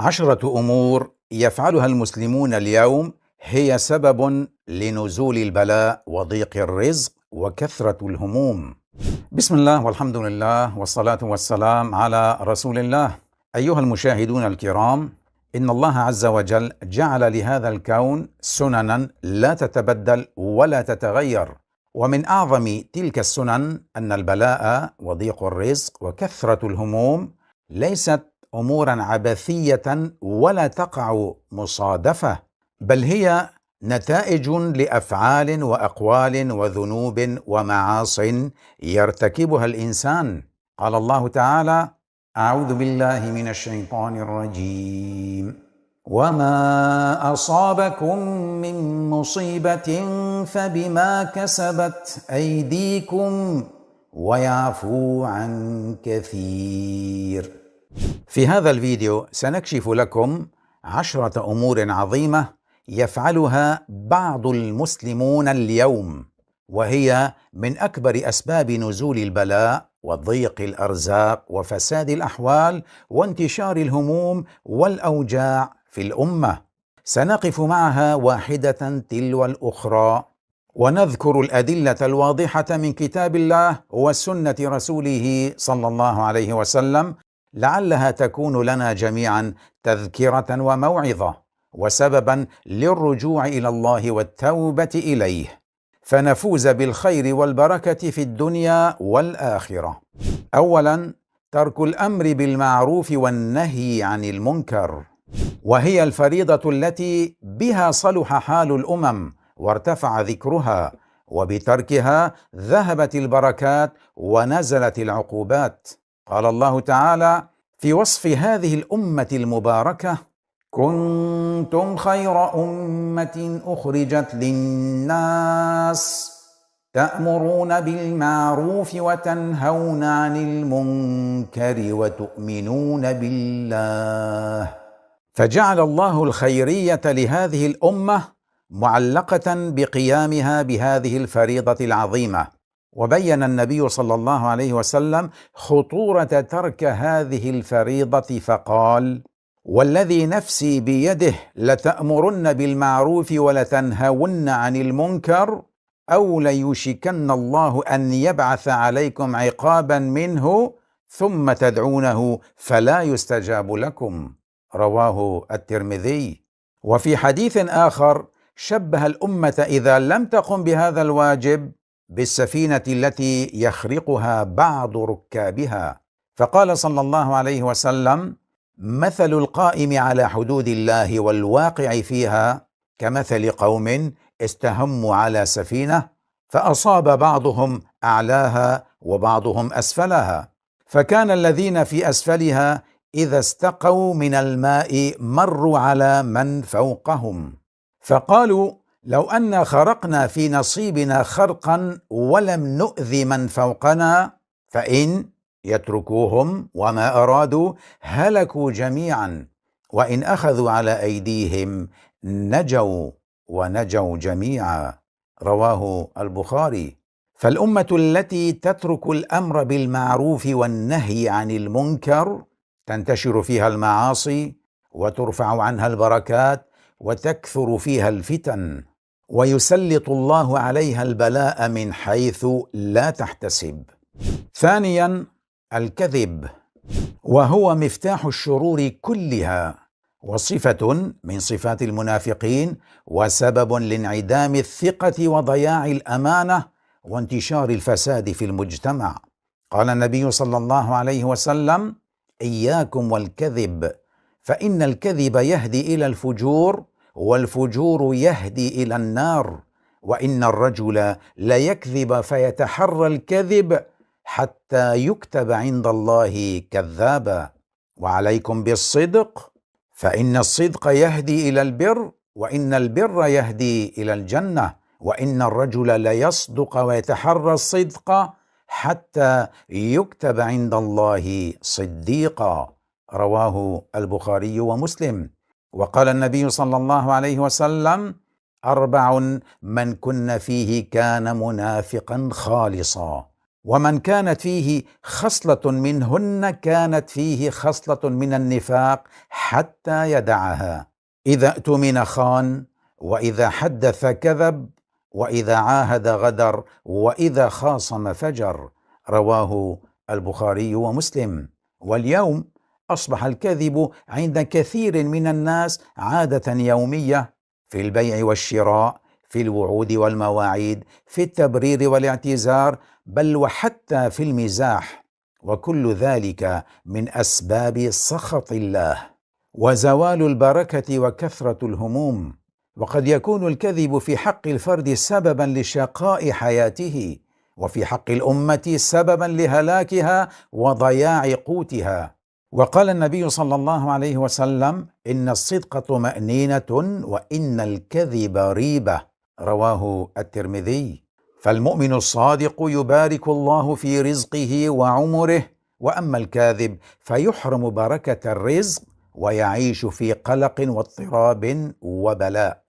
10 أمور يفعلها المسلمون اليوم هي سبب لنزول البلاء وضيق الرزق وكثرة الهموم. بسم الله والحمد لله والصلاة والسلام على رسول الله. أيها المشاهدون الكرام، إن الله عز وجل جعل لهذا الكون سننا لا تتبدل ولا تتغير، ومن أعظم تلك السنن أن البلاء وضيق الرزق وكثرة الهموم ليست أمورا عبثية ولا تقع مصادفة، بل هي نتائج لأفعال وأقوال وذنوب ومعاصٍ يرتكبها الإنسان. قال الله تعالى: أعوذ بالله من الشيطان الرجيم: وما أصابكم من مصيبة فبما كسبت أيديكم ويعفو عن كثير. في هذا الفيديو سنكشف لكم 10 أمور عظيمة يفعلها بعض المسلمون اليوم، وهي من أكبر أسباب نزول البلاء وضيق الأرزاق وفساد الأحوال وانتشار الهموم والأوجاع في الأمة. سنقف معها واحدة تلو الأخرى، ونذكر الأدلة الواضحة من كتاب الله وسنة رسوله صلى الله عليه وسلم، لعلها تكون لنا جميعا تذكرة وموعظة وسببا للرجوع إلى الله والتوبة إليه، فنفوز بالخير والبركة في الدنيا والآخرة. أولا، ترك الأمر بالمعروف والنهي عن المنكر، وهي الفريضة التي بها صلح حال الأمم وارتفع ذكرها، وبتركها ذهبت البركات ونزلت العقوبات. قال الله تعالى في وصف هذه الأمة المباركة: كنتم خير أمة أخرجت للناس تأمرون بالمعروف وتنهون عن المنكر وتؤمنون بالله. فجعل الله الخيرية لهذه الأمة معلقة بقيامها بهذه الفريضة العظيمة، وبين النبي صلى الله عليه وسلم خطورة ترك هذه الفريضة فقال: والذي نفسي بيده لتأمرن بالمعروف ولتنهون عن المنكر أو ليوشكن الله أن يبعث عليكم عقابا منه ثم تدعونه فلا يستجاب لكم. رواه الترمذي. وفي حديث آخر شبه الأمة إذا لم تقم بهذا الواجب بالسفينة التي يخرقها بعض ركابها، فقال صلى الله عليه وسلم: مثل القائم على حدود الله والواقع فيها كمثل قوم استهموا على سفينة فأصاب بعضهم أعلاها وبعضهم أسفلها، فكان الذين في أسفلها إذا استقوا من الماء مروا على من فوقهم، فقالوا: لو أن خرقنا في نصيبنا خرقا ولم نؤذ من فوقنا فإن يتركوهم وما أرادوا هلكوا جميعا، وإن أخذوا على أيديهم نجوا ونجوا جميعا. رواه البخاري. فالأمة التي تترك الأمر بالمعروف والنهي عن المنكر تنتشر فيها المعاصي وترفع عنها البركات وتكثر فيها الفتن، ويسلط الله عليها البلاء من حيث لا تحتسب. ثانيا، الكذب، وهو مفتاح الشرور كلها، وصفة من صفات المنافقين، وسبب لانعدام الثقة وضياع الأمانة وانتشار الفساد في المجتمع. قال النبي صلى الله عليه وسلم: إياكم والكذب، فإن الكذب يهدي إلى الفجور، والفجور يهدي إلى النار، وإن الرجل ليكذب فيتحرى الكذب حتى يكتب عند الله كذابا. وعليكم بالصدق، فإن الصدق يهدي إلى البر، وإن البر يهدي إلى الجنة، وإن الرجل ليصدق ويتحرى الصدق حتى يكتب عند الله صديقا. رواه البخاري ومسلم. وقال النبي صلى الله عليه وسلم: 4 من كن فيه كان منافقا خالصا: ومن كانت فيه خصلة منهن كانت فيه خصلة من النفاق حتى يدعها. إذا اؤتمن خان، وإذا حدث كذب، وإذا عاهد غدر، وإذا خاصم فجر. رواه البخاري ومسلم. واليوم أصبح الكذب عند كثير من الناس عادة يومية، في البيع والشراء، في الوعود والمواعيد، في التبرير والاعتذار، بل وحتى في المزاح، وكل ذلك من أسباب سخط الله وزوال البركة وكثرة الهموم. وقد يكون الكذب في حق الفرد سببا لشقاء حياته، وفي حق الأمة سببا لهلاكها وضياع قوتها. وقال النبي صلى الله عليه وسلم: إن الصدق طمأنينة وإن الكذب ريبة. رواه الترمذي. فالمؤمن الصادق يبارك الله في رزقه وعمره، وأما الكاذب فيحرم بركة الرزق ويعيش في قلق واضطراب وبلاء.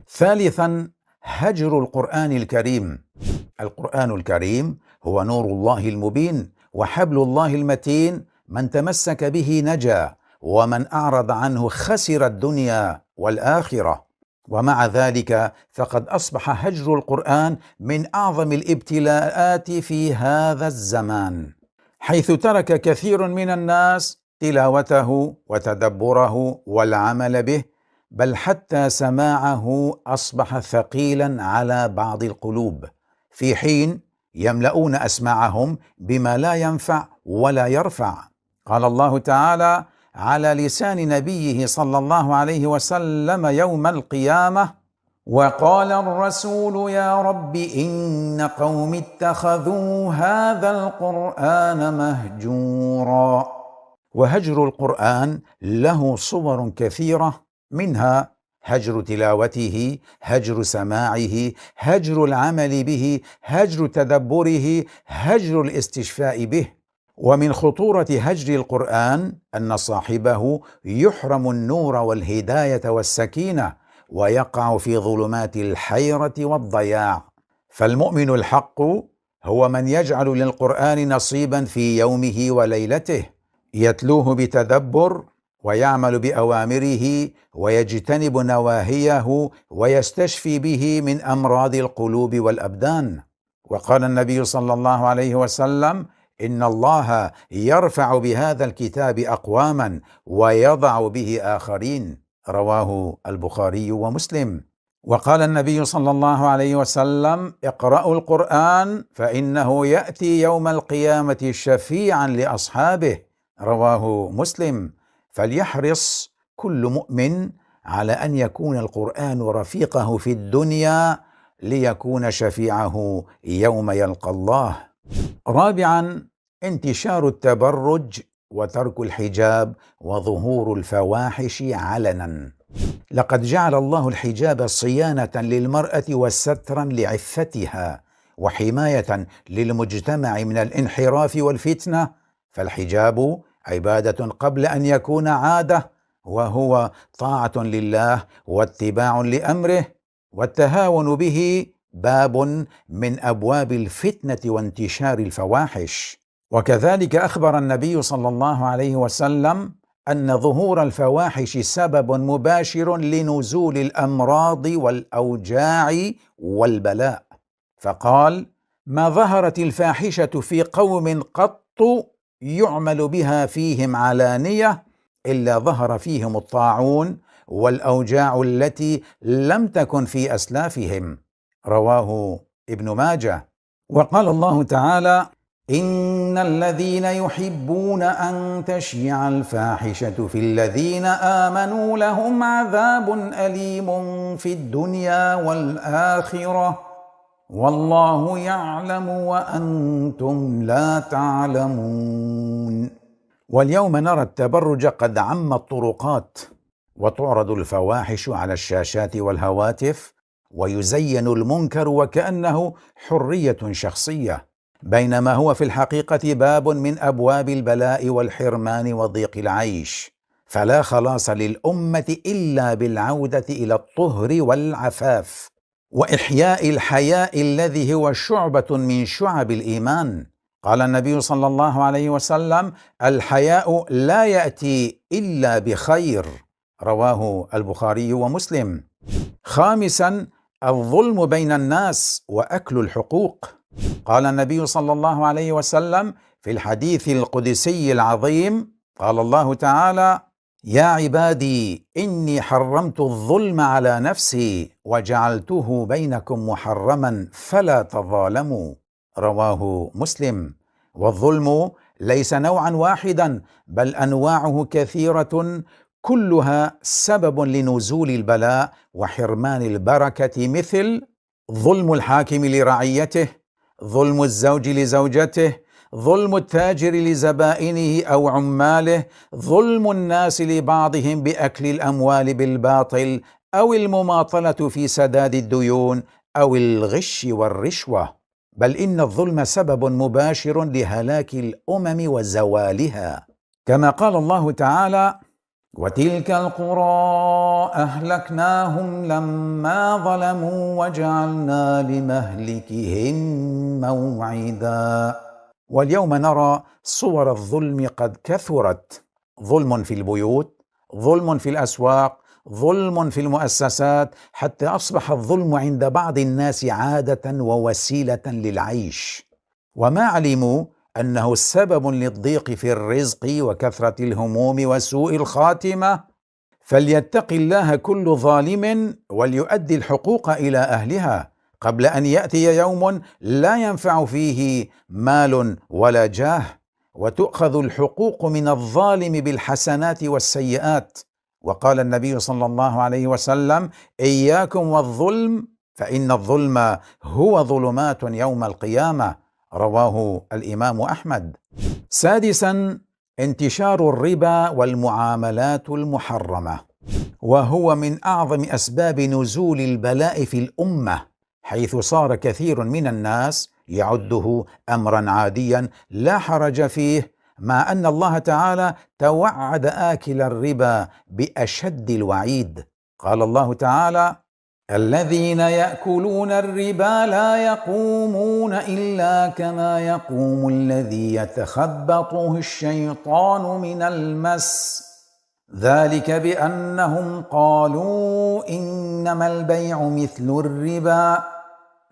ثالثا، هجر القرآن الكريم. القرآن الكريم هو نور الله المبين وحبل الله المتين، من تمسك به نجا، ومن أعرض عنه خسر الدنيا والآخرة. ومع ذلك فقد أصبح هجر القرآن من أعظم الابتلاءات في هذا الزمان، حيث ترك كثير من الناس تلاوته وتدبره والعمل به، بل حتى سماعه أصبح ثقيلا على بعض القلوب، في حين يملؤون أسماعهم بما لا ينفع ولا يرفع. قال الله تعالى على لسان نبيه صلى الله عليه وسلم يوم القيامة: وقال الرسول يا رب إن قوم اتخذوا هذا القرآن مهجورا. وهجر القرآن له صور كثيرة، منها هجر تلاوته، هجر سماعه، هجر العمل به، هجر تدبره، هجر الاستشفاء به. ومن خطورة هجر القرآن أن صاحبه يحرم النور والهداية والسكينة، ويقع في ظلمات الحيرة والضياع. فالمؤمن الحق هو من يجعل للقرآن نصيبا في يومه وليلته، يتلوه بتدبر، ويعمل بأوامره، ويجتنب نواهيه، ويستشفي به من أمراض القلوب والأبدان. وقال النبي صلى الله عليه وسلم: إن الله يرفع بهذا الكتاب أقواما ويضع به آخرين. رواه البخاري ومسلم. وقال النبي صلى الله عليه وسلم: اقرأوا القرآن فإنه يأتي يوم القيامة شفيعا لأصحابه. رواه مسلم. فليحرص كل مؤمن على أن يكون القرآن رفيقه في الدنيا ليكون شفيعه يوم يلقى الله. رابعا، انتشار التبرج وترك الحجاب وظهور الفواحش علنا. لقد جعل الله الحجاب صيانة للمرأة وسترا لعفتها، وحماية للمجتمع من الانحراف والفتنة. فالحجاب عبادة قبل أن يكون عادة، وهو طاعة لله واتباع لأمره، والتهاون به باب من أبواب الفتنة وانتشار الفواحش. وكذلك أخبر النبي صلى الله عليه وسلم أن ظهور الفواحش سبب مباشر لنزول الأمراض والأوجاع والبلاء، فقال: ما ظهرت الفاحشة في قوم قط يعمل بها فيهم علانية إلا ظهر فيهم الطاعون والأوجاع التي لم تكن في أسلافهم. رواه ابن ماجه. وقال الله تعالى: إن الذين يحبون أن تشيع الفاحشة في الذين آمنوا لهم عذاب أليم في الدنيا والآخرة والله يعلم وأنتم لا تعلمون. واليوم نرى التبرج قد عم الطرقات، وتعرض الفواحش على الشاشات والهواتف، ويزين المنكر وكأنه حرية شخصية، بينما هو في الحقيقة باب من أبواب البلاء والحرمان وضيق العيش. فلا خلاص للأمة إلا بالعودة إلى الطهر والعفاف. واحياء الحياء الذي هو شعبة من شعب الايمان. قال النبي صلى الله عليه وسلم: الحياء لا ياتي الا بخير، رواه البخاري ومسلم. خامسا: الظلم بين الناس واكل الحقوق. قال النبي صلى الله عليه وسلم في الحديث القدسي العظيم: قال الله تعالى: يا عبادي إني حرمت الظلم على نفسي وجعلته بينكم محرما فلا تظالموا، رواه مسلم. والظلم ليس نوعا واحدا، بل أنواعه كثيرة، كلها سبب لنزول البلاء وحرمان البركة، مثل ظلم الحاكم لرعيته، ظلم الزوج لزوجته، ظلم التاجر لزبائنه أو عماله، ظلم الناس لبعضهم بأكل الأموال بالباطل، أو المماطلة في سداد الديون، أو الغش والرشوة. بل إن الظلم سبب مباشر لهلاك الأمم وزوالها، كما قال الله تعالى: وتلك القرى أهلكناهم لما ظلموا وجعلنا لمهلكهم موعدا. واليوم نرى صور الظلم قد كثرت: ظلم في البيوت، ظلم في الأسواق، ظلم في المؤسسات، حتى أصبح الظلم عند بعض الناس عادة ووسيلة للعيش، وما علموا أنه سبب للضيق في الرزق وكثرة الهموم وسوء الخاتمة. فليتق الله كل ظالم وليؤدي الحقوق إلى أهلها قبل أن يأتي يوم لا ينفع فيه مال ولا جاه، وتؤخذ الحقوق من الظالم بالحسنات والسيئات. وقال النبي صلى الله عليه وسلم: إياكم والظلم فإن الظلم هو ظلمات يوم القيامة، رواه الإمام أحمد. سادسا: انتشار الربا والمعاملات المحرمة، وهو من أعظم أسباب نزول البلاء في الأمة، حيث صار كثير من الناس يعده أمرا عاديا لا حرج فيه، مع أن الله تعالى توعد آكل الربا بأشد الوعيد. قال الله تعالى: الذين يأكلون الربا لا يقومون إلا كما يقوم الذي يتخبطه الشيطان من المس، ذلك بأنهم قالوا إنما البيع مثل الربا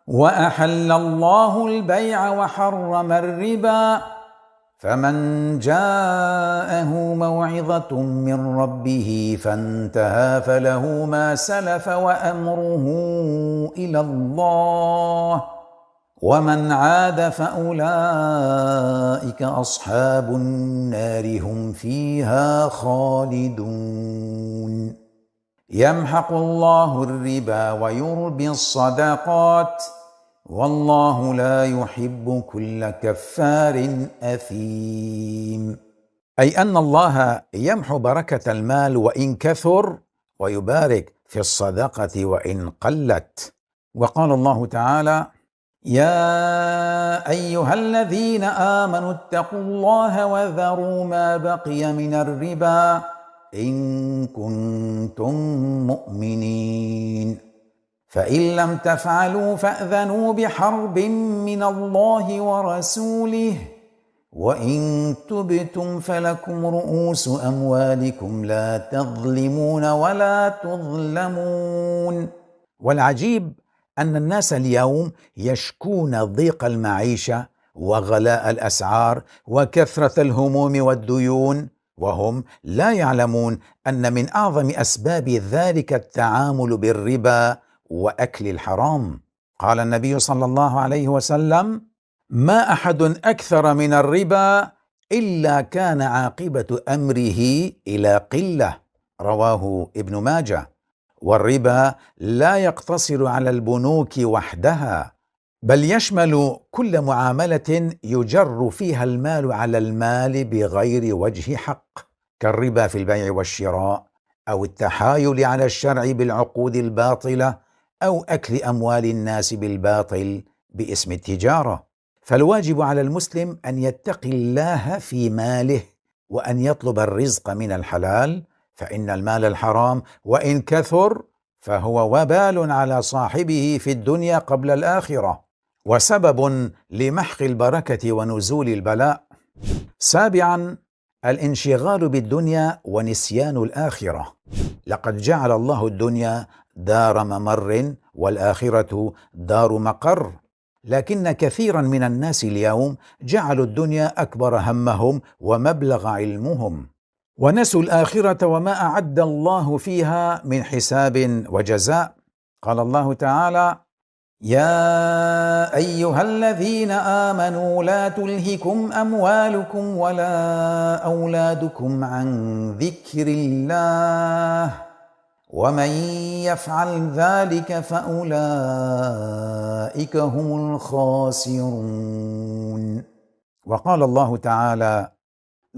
وأحل الله البيع وحرم الربا، فمن جاءه موعظة من ربه فانتهى فله ما سلف وأمره إلى الله، ومن عاد فأولئك أصحاب النار هم فيها خالدون. يمحق الله الربا ويربي الصدقات، والله لا يحب كل كفار أثيم. أي أن الله يمحو بركة المال وإن كثر، ويبارك في الصدقة وإن قلت. وقال الله تعالى: يا أيها الذين آمنوا اتقوا الله وذروا ما بقي من الربا إن كنتم مؤمنين، فإن لم تفعلوا فأذنوا بحرب من الله ورسوله، وإن تبتم فلكم رؤوس أموالكم لا تظلمون ولا تظلمون. والعجيب أن الناس اليوم يشكون ضيق المعيشة وغلاء الأسعار وكثرة الهموم والديون، وهم لا يعلمون أن من أعظم أسباب ذلك التعامل بالربا وأكل الحرام. قال النبي صلى الله عليه وسلم: ما أحد أكثر من الربا إلا كان عاقبة أمره إلى قلة، رواه ابن ماجه. والربا لا يقتصر على البنوك وحدها، بل يشمل كل معاملة يجر فيها المال على المال بغير وجه حق، كالربا في البيع والشراء، أو التحايل على الشرع بالعقود الباطلة، أو أكل أموال الناس بالباطل باسم التجارة. فالواجب على المسلم أن يتقي الله في ماله، وأن يطلب الرزق من الحلال، فإن المال الحرام وإن كثر فهو وبال على صاحبه في الدنيا قبل الآخرة، وسبب لمحق البركة ونزول البلاء. سابعا، الانشغال بالدنيا ونسيان الآخرة. لقد جعل الله الدنيا دار ممر والآخرة دار مقر، لكن كثيرا من الناس اليوم جعلوا الدنيا أكبر همهم ومبلغ علمهم، ونسوا الآخرة وما أعد الله فيها من حساب وجزاء. قال الله تعالى: يا أيها الذين آمنوا لا تلهكم أموالكم ولا أولادكم عن ذكر الله ومن يفعل ذلك فأولئك هم الخاسرون. وقال الله تعالى: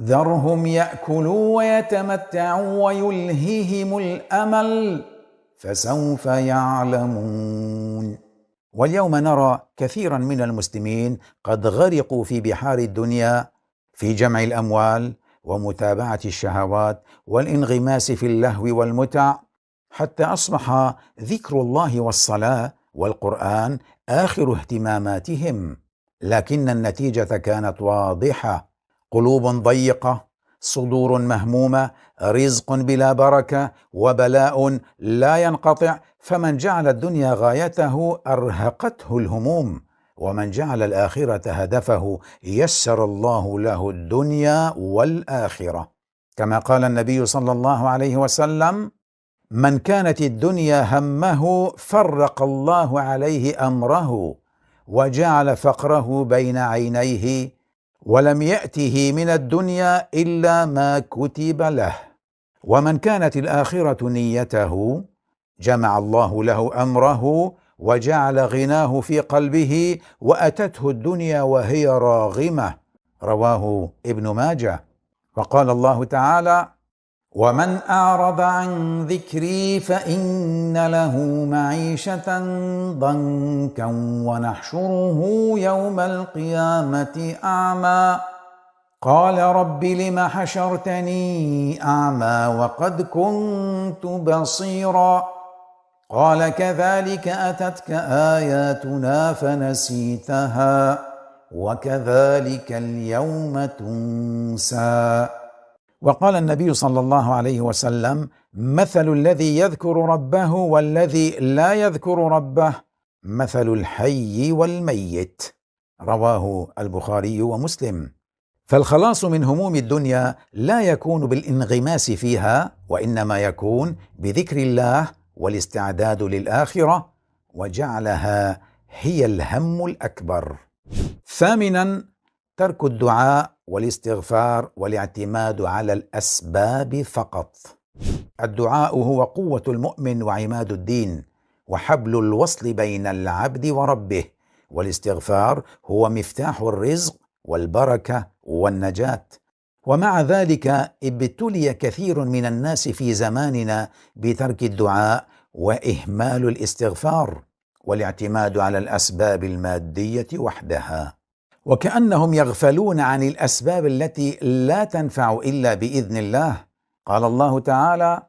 ذرهم يأكلوا ويتمتعوا ويلههم الأمل فسوف يعلمون. واليوم نرى كثيرا من المسلمين قد غرقوا في بحار الدنيا في جمع الأموال ومتابعة الشهوات والانغماس في اللهو والمتع، حتى أصبح ذكر الله والصلاة والقرآن آخر اهتماماتهم. لكن النتيجة كانت واضحة: قلوب ضيقة، صدور مهمومة، رزق بلا بركة، وبلاء لا ينقطع. فمن جعل الدنيا غايته أرهقته الهموم، ومن جعل الآخرة هدفه يسر الله له الدنيا والآخرة. كما قال النبي صلى الله عليه وسلم: من كانت الدنيا همه فرق الله عليه أمره وجعل فقره بين عينيه ولم يأته من الدنيا إلا ما كتب له. ومن كانت الآخرة نيته جمع الله له أمره وجعل غناه في قلبه وأتته الدنيا وهي راغمة. رواه ابن ماجه. وقال الله تعالى: ومن أعرض عن ذكري فإن له معيشة ضنكا ونحشره يوم القيامة أعمى قال رب لم حشرتني أعمى وقد كنت بصيرا قال كذلك أتتك آياتنا فنسيتها وكذلك اليوم تنسى. وقال النبي صلى الله عليه وسلم: مثل الذي يذكر ربه والذي لا يذكر ربه مثل الحي والميت. رواه البخاري ومسلم. فالخلاص من هموم الدنيا لا يكون بالانغماس فيها، وإنما يكون بذكر الله والاستعداد للآخرة، وجعلها هي الهم الأكبر. ثامنا، ترك الدعاء والاستغفار والاعتماد على الأسباب فقط. الدعاء هو قوة المؤمن وعماد الدين وحبل الوصل بين العبد وربه، والاستغفار هو مفتاح الرزق والبركة والنجاة. ومع ذلك ابتلي كثير من الناس في زماننا بترك الدعاء وإهمال الاستغفار والاعتماد على الأسباب المادية وحدها، وكأنهم يغفلون عن الأسباب التي لا تنفع إلا بإذن الله. قال الله تعالى: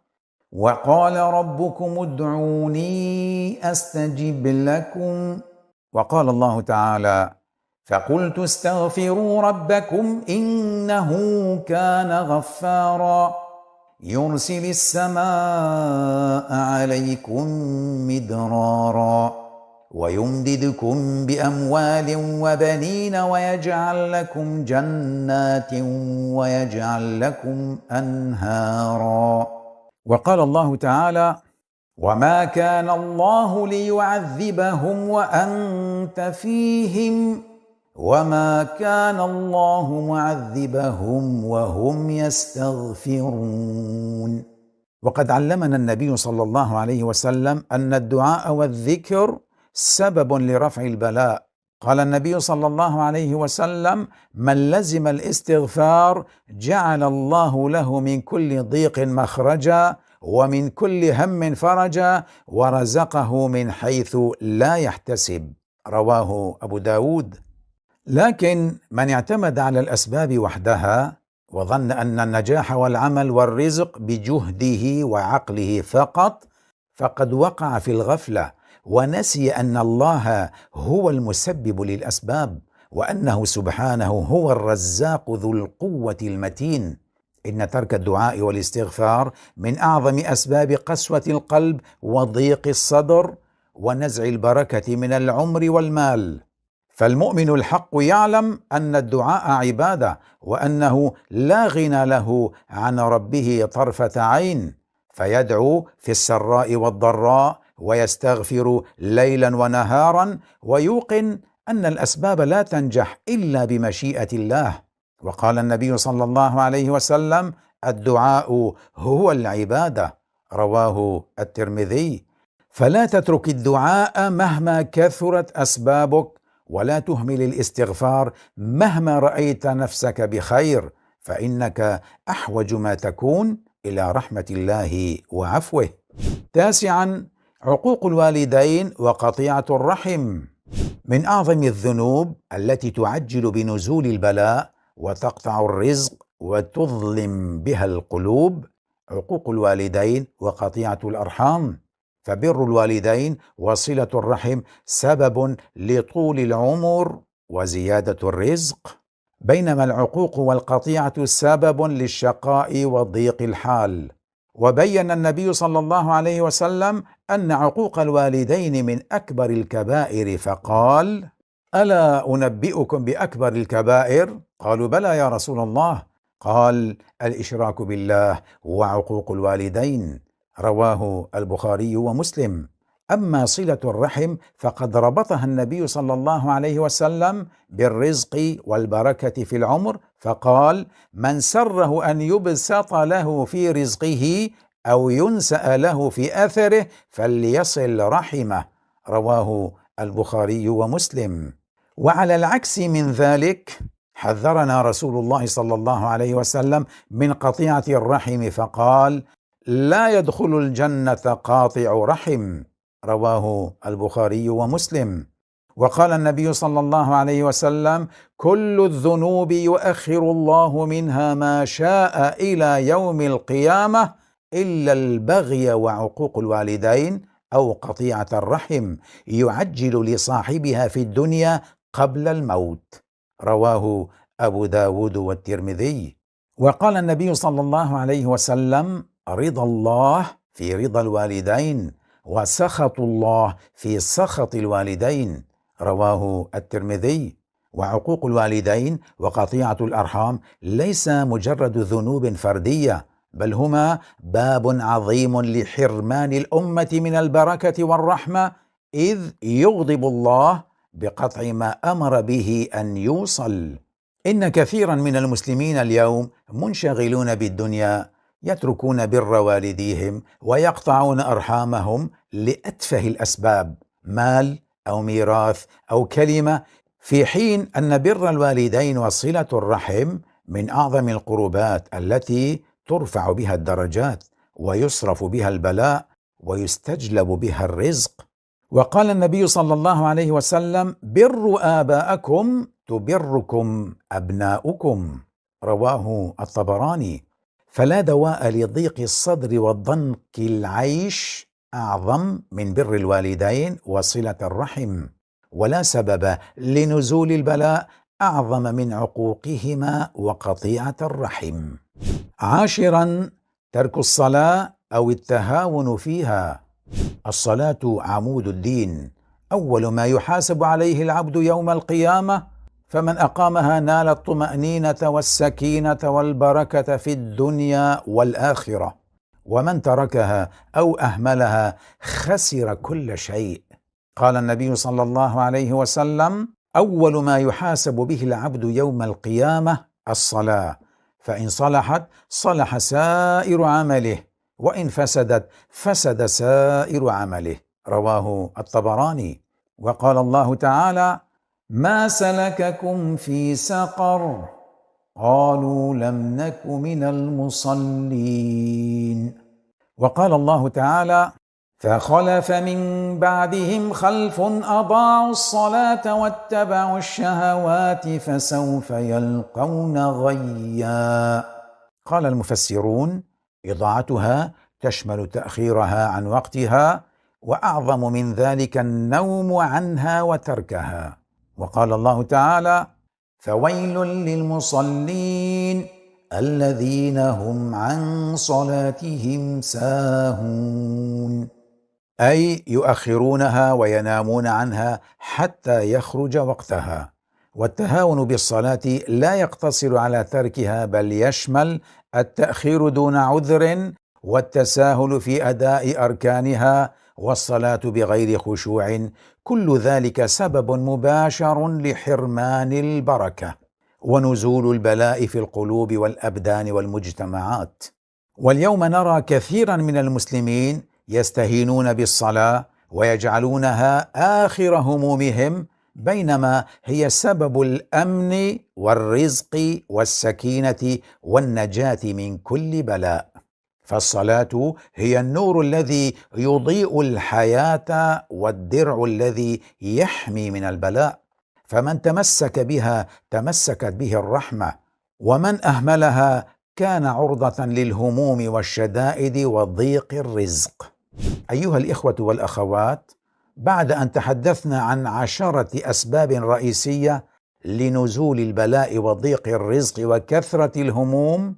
وقال ربكم ادعوني أستجب لكم. وقال الله تعالى: فقلت استغفروا ربكم إنه كان غفارا يرسل السماء عليكم مدرارا ويمددكم بأموال وبنين ويجعل لكم جنات ويجعل لكم أنهارا. وقال الله تعالى: وما كان الله ليعذبهم وأنت فيهم وما كان الله معذبهم وهم يستغفرون. وقد علمنا النبي صلى الله عليه وسلم أن الدعاء والذكر سبب لرفع البلاء. قال النبي صلى الله عليه وسلم: من لزم الاستغفار جعل الله له من كل ضيق مخرجا ومن كل هم فرجا ورزقه من حيث لا يحتسب. رواه أبو داود. لكن من اعتمد على الأسباب وحدها وظن أن النجاح والعمل والرزق بجهده وعقله فقط، فقد وقع في الغفلة ونسي أن الله هو المسبب للأسباب، وأنه سبحانه هو الرزاق ذو القوة المتين. إن ترك الدعاء والاستغفار من أعظم أسباب قسوة القلب وضيق الصدر ونزع البركة من العمر والمال. فالمؤمن الحق يعلم أن الدعاء عبادة، وأنه لا غنى له عن ربه طرفة عين، فيدعو في السراء والضراء ويستغفر ليلا ونهارا، ويوقن أن الأسباب لا تنجح إلا بمشيئة الله. وقال النبي صلى الله عليه وسلم: الدعاء هو العبادة، رواه الترمذي. فلا تترك الدعاء مهما كثرت أسبابك، ولا تهمل الاستغفار مهما رأيت نفسك بخير، فإنك أحوج ما تكون إلى رحمة الله وعفوه. 9. عقوق الوالدين وقطيعة الرحم. من أعظم الذنوب التي تعجل بنزول البلاء وتقطع الرزق وتظلم بها القلوب عقوق الوالدين وقطيعة الأرحام. فبر الوالدين وصلة الرحم سبب لطول العمر وزيادة الرزق، بينما العقوق والقطيعة سبب للشقاء وضيق الحال. وبين النبي صلى الله عليه وسلم أن عقوق الوالدين من أكبر الكبائر، فقال: ألا أنبئكم بأكبر الكبائر؟ قالوا: بلى يا رسول الله. قال: الإشراك بالله وعقوق الوالدين، رواه البخاري ومسلم. أما صلة الرحم فقد ربطها النبي صلى الله عليه وسلم بالرزق والبركة في العمر، فقال: من سره أن يبسط له في رزقه أو ينسأ له في أثره فليصل رحمه، رواه البخاري ومسلم. وعلى العكس من ذلك حذرنا رسول الله صلى الله عليه وسلم من قطيعة الرحم، فقال: لا يدخل الجنة قاطع رحم، رواه البخاري ومسلم. وقال النبي صلى الله عليه وسلم: كل الذنوب يؤخر الله منها ما شاء إلى يوم القيامة إلا البغي وعقوق الوالدين أو قطيعة الرحم، يعجل لصاحبها في الدنيا قبل الموت، رواه أبو داود والترمذي. وقال النبي صلى الله عليه وسلم: رضا الله في رضا الوالدين، وسخط الله في سخط الوالدين، رواه الترمذي. وعقوق الوالدين وقطيعة الأرحام ليس مجرد ذنوب فردية، بل هما باب عظيم لحرمان الأمة من البركة والرحمة، إذ يغضب الله بقطع ما أمر به أن يوصل. إن كثيرا من المسلمين اليوم منشغلون بالدنيا، يتركون بر والديهم ويقطعون أرحامهم لأتفه الأسباب، مال أو ميراث أو كلمة، في حين أن بر الوالدين وصلة الرحم من أعظم القربات التي ترفع بها الدرجات ويصرف بها البلاء ويستجلب بها الرزق. وقال النبي صلى الله عليه وسلم: بروا آباءكم تبركم أبناؤكم، رواه الطبراني. فلا دواء لضيق الصدر وضنك العيش أعظم من بر الوالدين وصلة الرحم، ولا سبب لنزول البلاء أعظم من عقوقهما وقطيعة الرحم. 10. ترك الصلاة أو التهاون فيها. الصلاة عمود الدين، أول ما يحاسب عليه العبد يوم القيامة، فمن أقامها نال الطمأنينة والسكينة والبركة في الدنيا والآخرة، ومن تركها أو أهملها خسر كل شيء. قال النبي صلى الله عليه وسلم: أول ما يحاسب به العبد يوم القيامة الصلاة، فإن صلحت صلح سائر عمله، وإن فسدت فسد سائر عمله، رواه الطبراني. وقال الله تعالى: ما سلككم في سقر؟ قالوا لم نك من المصلين. وقال الله تعالى: فخلف من بعدهم خلف أضاعوا الصلاة واتبعوا الشهوات فسوف يلقون غيا. قال المفسرون: إضاعتها تشمل تأخيرها عن وقتها، وأعظم من ذلك النوم عنها وتركها. وقال الله تعالى: فويل للمصلين الذين هم عن صلاتهم ساهون، أي يؤخرونها وينامون عنها حتى يخرج وقتها. والتهاون بالصلاة لا يقتصر على تركها، بل يشمل التأخير دون عذر، والتساهل في أداء أركانها، والصلاة بغير خشوع. كل ذلك سبب مباشر لحرمان البركة ونزول البلاء في القلوب والأبدان والمجتمعات. واليوم نرى كثيرا من المسلمين يستهينون بالصلاة ويجعلونها آخر همومهم، بينما هي سبب الأمن والرزق والسكينة والنجاة من كل بلاء. فالصلاة هي النور الذي يضيء الحياة والدرع الذي يحمي من البلاء، فمن تمسك بها تمسكت به الرحمة، ومن أهملها كان عرضة للهموم والشدائد وضيق الرزق. أيها الإخوة والأخوات، بعد أن تحدثنا عن 10 أسباب رئيسية لنزول البلاء وضيق الرزق وكثرة الهموم،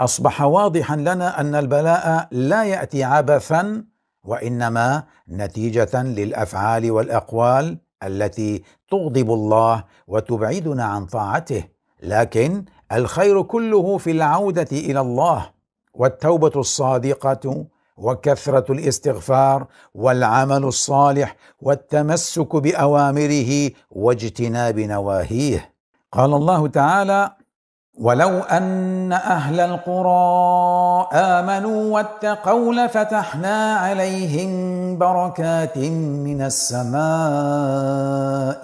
أصبح واضحا لنا أن البلاء لا يأتي عبثا، وإنما نتيجة للأفعال والأقوال التي تغضب الله وتبعدنا عن طاعته. لكن الخير كله في العودة إلى الله، والتوبة الصادقة، وكثرة الاستغفار، والعمل الصالح، والتمسك بأوامره واجتناب نواهيه. قال الله تعالى: ولو أن أهل القرى آمنوا واتقوا لفتحنا عليهم بركات من السماء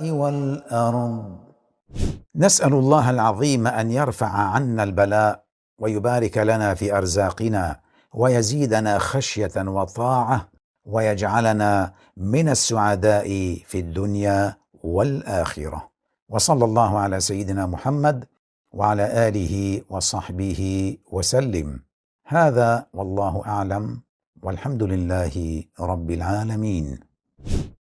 والأرض. نسأل الله العظيم أن يرفع عنا البلاء، ويبارك لنا في أرزاقنا، ويزيدنا خشية وطاعة، ويجعلنا من السعداء في الدنيا والآخرة. وصلى الله على سيدنا محمد وعلى آله وصحبه وسلم. هذا والله أعلم، والحمد لله رب العالمين.